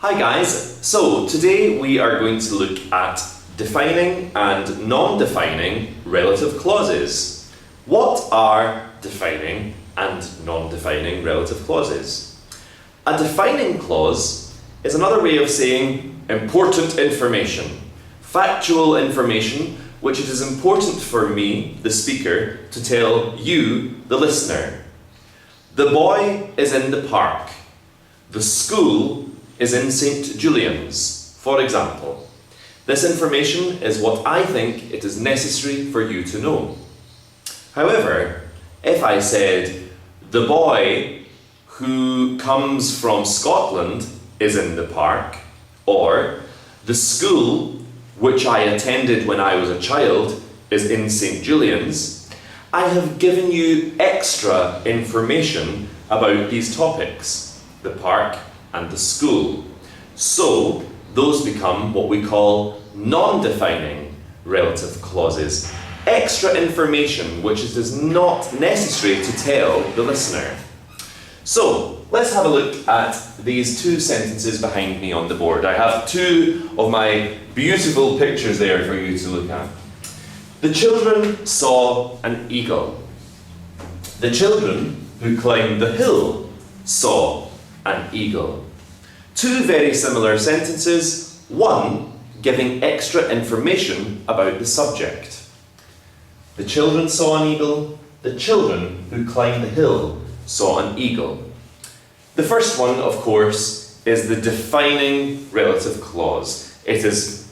Hi guys, so today we are going to look at defining and non-defining relative clauses. What are defining and non-defining relative clauses? A defining clause is another way of saying important information, factual information which it is important for me, the speaker, to tell you, the listener. The boy is in the park. The school is in St. Julian's, for example. This information is what I think it is necessary for you to know. However, if I said, the boy who comes from Scotland is in the park, or the school which I attended when I was a child is in St. Julian's, I have given you extra information about these topics, the park and the school. So those become what we call non-defining relative clauses. Extra information which it is not necessary to tell the listener. So let's have a look at these two sentences behind me on the board. I have two of my beautiful pictures there for you to look at. The children saw an eagle. The children who climbed the hill saw an eagle. Two very similar sentences, one giving extra information about the subject. The children saw an eagle. The children who climbed the hill saw an eagle. The first one, of course, is the defining relative clause. It is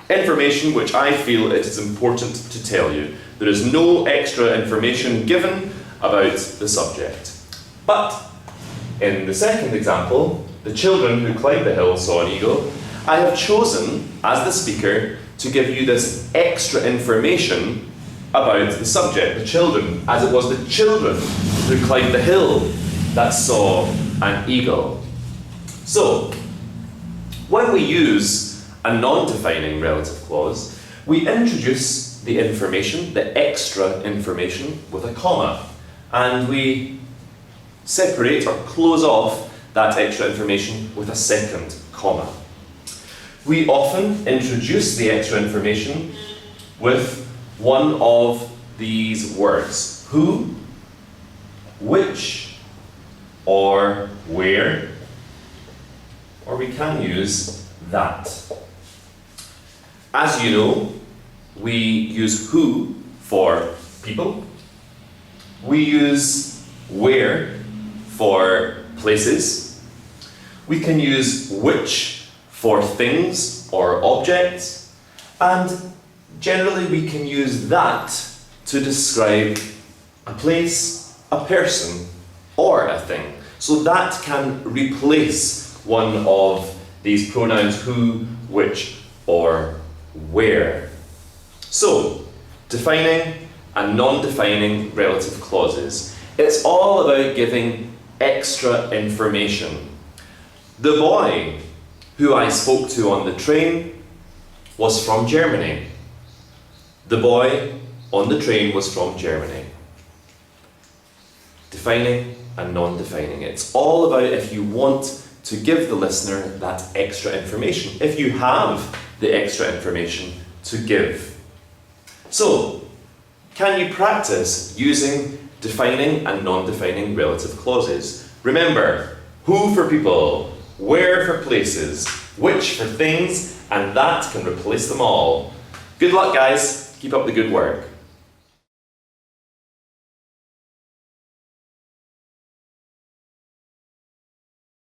information which I feel it is important to tell you. There is no extra information given about the subject. But in the second example, the children who climbed the hill saw an eagle, I have chosen, as the speaker, to give you this extra information about the subject, the children, as it was the children who climbed the hill that saw an eagle. So, when we use a non-defining relative clause, we introduce the information, the extra information, with a comma, and we separate or close off that extra information with a second comma. We often introduce the extra information with one of these words: who, which, or where, or we can use that. As you know, we use who for people, we use where for places, we can use which for things or objects, and generally we can use that to describe a place, a person, or a thing. So that can replace one of these pronouns who, which, or where. So, defining and non-defining relative clauses. It's all about giving extra information. The boy who I spoke to on the train was from Germany. The boy on the train was from Germany. Defining and non-defining. It's all about if you want to give the listener that extra information, if you have the extra information to give. So, can you practice using defining and non-defining relative clauses? Remember, who for people, where for places, which for things, and that can replace them all. Good luck, guys. Keep up the good work.